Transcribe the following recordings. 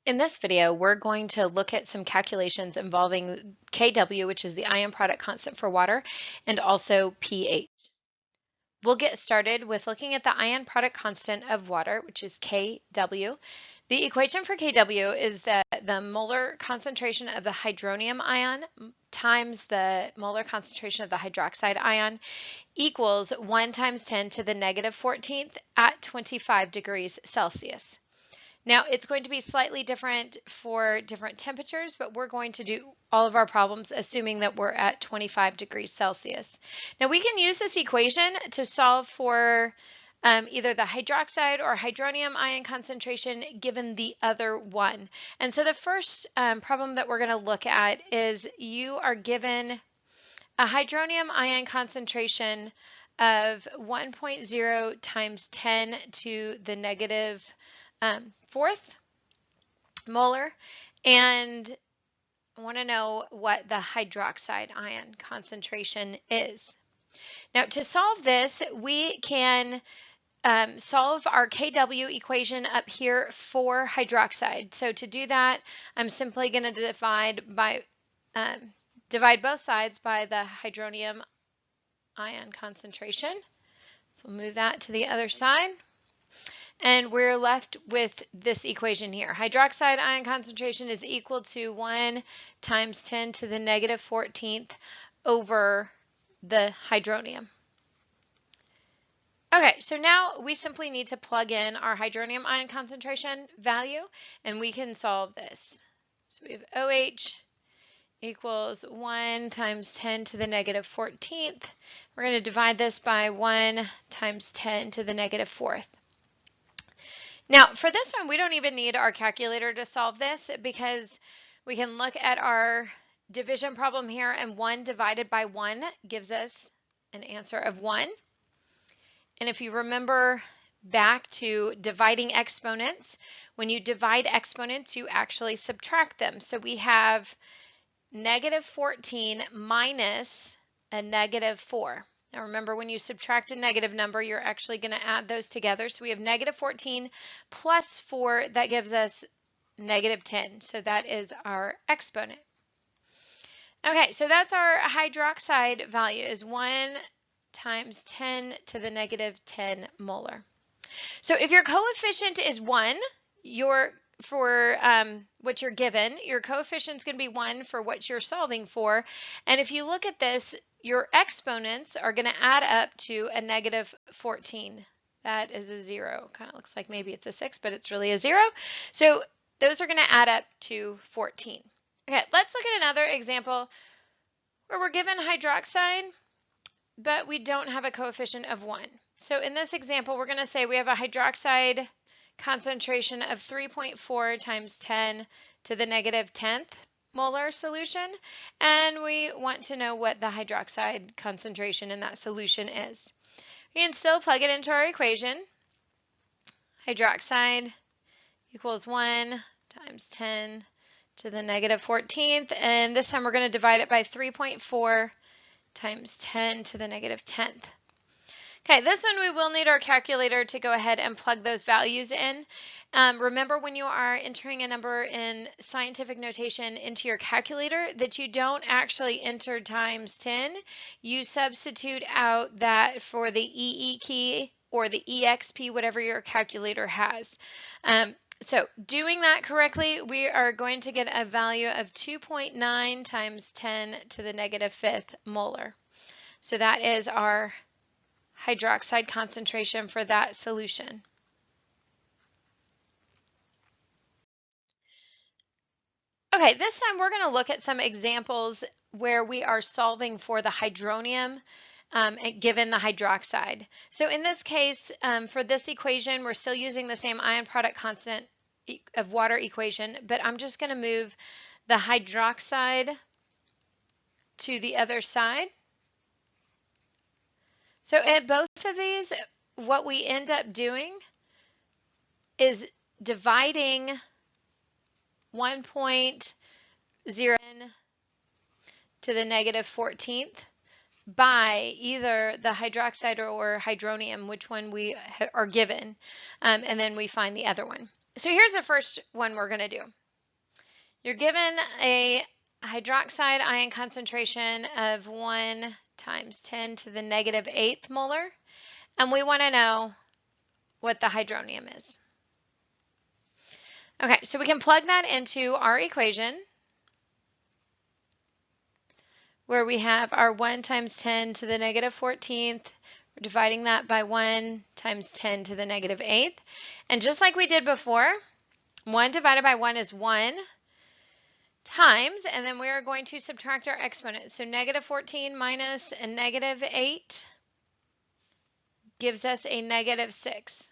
In this video, we're going to look at some calculations involving Kw, which is the ion product constant for water, and also pH. We'll get started with looking at the ion product constant of water, which is Kw. The equation for Kw is that the molar concentration of the hydronium ion times the molar concentration of the hydroxide ion equals 1 times 10 to the negative 14th at 25 degrees Celsius. Now, it's going to be slightly different for different temperatures, but we're going to do all of our problems assuming that we're at 25 degrees Celsius. Now, we can use this equation to solve for either the hydroxide or hydronium ion concentration given the other one. And so the first problem that we're going to look at is you are given a hydronium ion concentration of 1.0 times 10 to the negative fourth molar, and I want to know what the hydroxide ion concentration is. Now, to solve this, we can solve our Kw equation up here for hydroxide. So to do that, I'm simply going to divide both sides by the hydronium ion concentration. So we'll move that to the other side. And we're left with this equation here. Hydroxide ion concentration is equal to 1 times 10 to the negative 14th over the hydronium. Okay, so now we simply need to plug in our hydronium ion concentration value, and we can solve this. So we have OH equals 1 times 10 to the negative 14th. We're going to divide this by 1 times 10 to the negative 4th. Now, for this one, we don't even need our calculator to solve this because we can look at our division problem here, and 1 divided by 1 gives us an answer of 1. And if you remember back to dividing exponents, when you divide exponents, you actually subtract them. So we have negative 14 minus a negative 4. Now remember, when you subtract a negative number, you're actually going to add those together. So we have negative 14 plus 4, that gives us negative 10. So that is our exponent. Okay, so that's our hydroxide value, is 1 times 10 to the negative 10 molar. So if your coefficient is 1, for what you're given, your coefficient is going to be 1 for what you're solving for. And if you look at this, your exponents are going to add up to a negative 14. That is a 0. Kind of looks like maybe it's a 6, but it's really a 0. So those are going to add up to 14. Okay, let's look at another example where we're given hydroxide, but we don't have a coefficient of 1. So in this example, we're going to say we have a hydroxide concentration of 3.4 times 10 to the negative 10th molar solution, and we want to know what the hydroxide concentration in that solution is. We can still plug it into our equation. Hydroxide equals 1 times 10 to the negative 14th, and this time we're going to divide it by 3.4 times 10 to the negative 10th. Okay, this one we will need our calculator to go ahead and plug those values in. Remember, when you are entering a number in scientific notation into your calculator, that you don't actually enter times 10. You substitute out that for the EE key or the EXP, whatever your calculator has. So doing that correctly, we are going to get a value of 2.9 times 10 to the negative 5th molar. So that is our hydroxide concentration for that solution. Okay, this time we're going to look at some examples where we are solving for the hydronium given the hydroxide. So in this case, for this equation, we're still using the same ion product constant of water equation, but I'm just going to move the hydroxide to the other side. So at both of these, what we end up doing is dividing 1.0 to the negative 14th by either the hydroxide or hydronium, which one we are given, and then we find the other one. So here's the first one we're going to do. You're given a hydroxide ion concentration of 1 times 10 to the negative 8th molar, and we want to know what the hydronium is. Okay, so we can plug that into our equation where we have our 1 times 10 to the negative 14th. We're dividing that by 1 times 10 to the negative 8th. And just like we did before, 1 divided by 1 is 1 times, and then we are going to subtract our exponent. So negative 14 minus a negative 8 gives us a negative 6.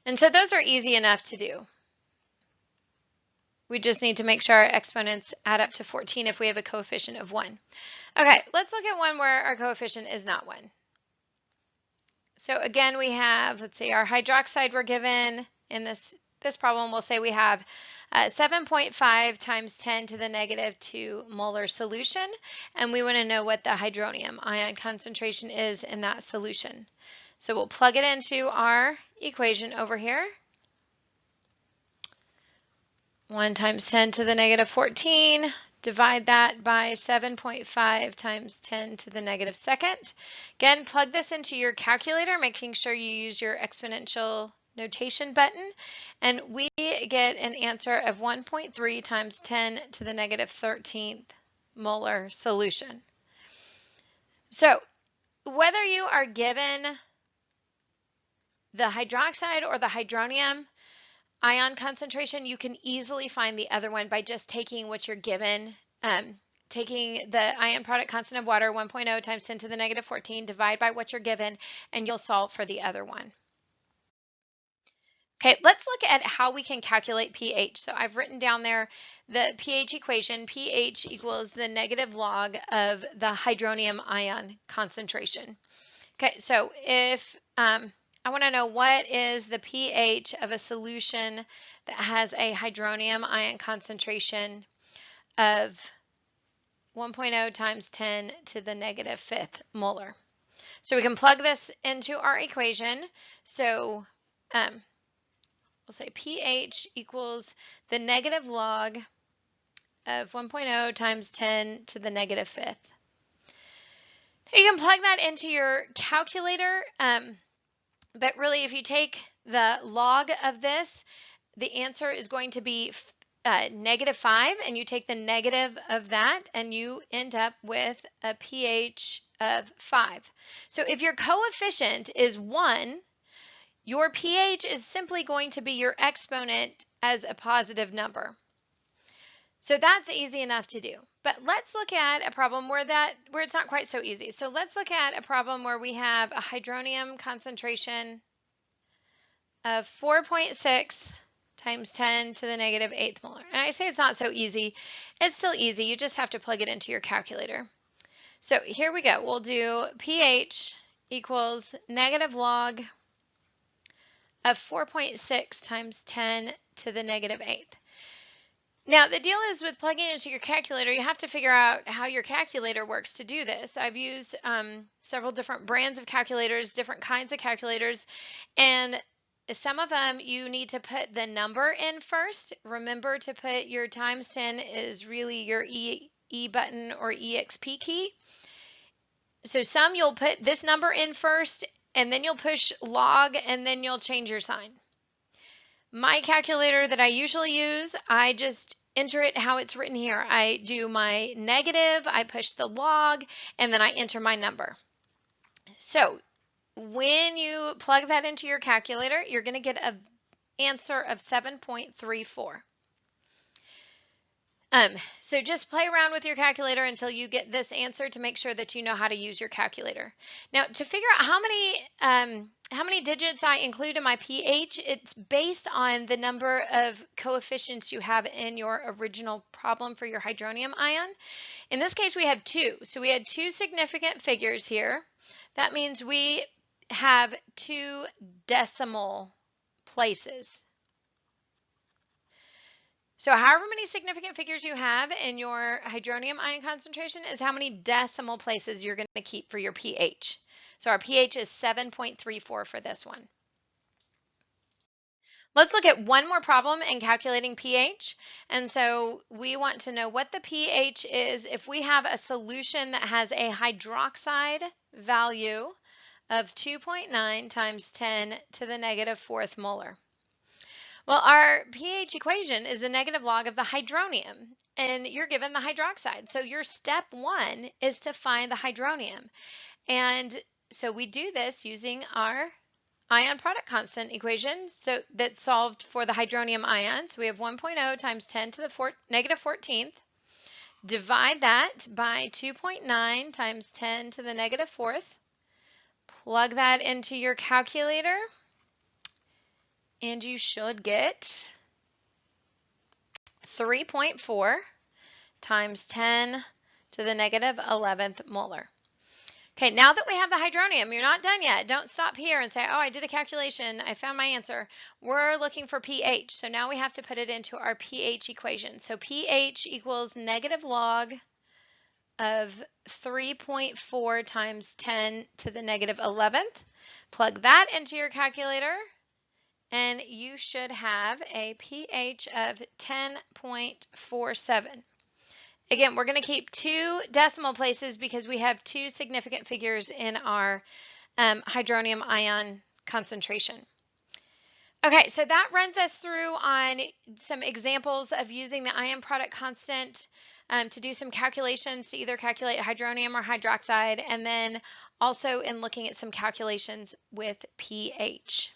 And so those are easy enough to do. We just need to make sure our exponents add up to 14 if we have a coefficient of 1. Okay, let's look at one where our coefficient is not 1. So again, we have, let's see, our hydroxide we're given in this problem. We'll say we have 7.5 times 10 to the negative 2 molar solution, and we want to know what the hydronium ion concentration is in that solution. So we'll plug it into our equation over here. 1 times 10 to the negative 14, divide that by 7.5 times 10 to the negative 2nd. Again, plug this into your calculator, making sure you use your exponential notation button, and we get an answer of 1.3 times 10 to the negative 13th molar solution. So whether you are given the hydroxide or the hydronium ion concentration, you can easily find the other one by just taking what you're given, taking the ion product constant of water, 1.0 times 10 to the negative 14, divide by what you're given, and you'll solve for the other one. Okay, let's look at how we can calculate pH. So I've written down there the pH equation. pH equals the negative log of the hydronium ion concentration. Okay, so if I want to know what is the pH of a solution that has a hydronium ion concentration of 1.0 times 10 to the negative 5th molar. So we can plug this into our equation. So we'll say pH equals the negative log of 1.0 times 10 to the negative 5th. You can plug that into your calculator, but really if you take the log of this, the answer is going to be negative 5, and you take the negative of that and you end up with a pH of 5. So if your coefficient is 1, your pH is simply going to be your exponent as a positive number. So that's easy enough to do. But let's look at a problem where it's not quite so easy. So let's look at a problem where we have a hydronium concentration of 4.6 times 10 to the negative 8th molar. And I say it's not so easy. It's still easy. You just have to plug it into your calculator. So here we go. We'll do pH equals negative log of 4.6 times 10 to the negative 8th. Now, the deal is with plugging into your calculator, you have to figure out how your calculator works to do this. I've used several different brands of calculators, different kinds of calculators, and some of them you need to put the number in first. Remember to put your times 10 is really your E button or EXP key. So some you'll put this number in first, and then you'll push log, and then you'll change your sign. My calculator that I usually use, I just enter it how it's written here. I do my negative, I push the log, and then I enter my number. So when you plug that into your calculator, you're going to get an answer of 7.34. So just play around with your calculator until you get this answer to make sure that you know how to use your calculator. Now, to figure out how many digits I include in my pH, it's based on the number of coefficients you have in your original problem for your hydronium ion. In this case, we have 2. So we had 2 significant figures here. That means we have 2 decimal places. So however many significant figures you have in your hydronium ion concentration is how many decimal places you're going to keep for your pH. So our pH is 7.34 for this one. Let's look at one more problem in calculating pH. And so we want to know what the pH is if we have a solution that has a hydroxide value of 2.9 times 10 to the negative fourth molar. Well, our pH equation is the negative log of the hydronium, and you're given the hydroxide. So your step one is to find the hydronium. And so we do this using our ion product constant equation, so that's solved for the hydronium ions. We have 1.0 times 10 to the negative 14th. Divide that by 2.9 times 10 to the negative 4th. Plug that into your calculator, and you should get 3.4 times 10 to the negative 11th molar. Okay, now that we have the hydronium, you're not done yet. Don't stop here and say, oh, I did a calculation, I found my answer. We're looking for pH, so now we have to put it into our pH equation. So pH equals negative log of 3.4 times 10 to the negative 11th. Plug that into your calculator, and you should have a pH of 10.47. Again, we're going to keep 2 decimal places because we have 2 significant figures in our hydronium ion concentration. Okay, so that runs us through on some examples of using the ion product constant to do some calculations to either calculate hydronium or hydroxide, and then also in looking at some calculations with pH.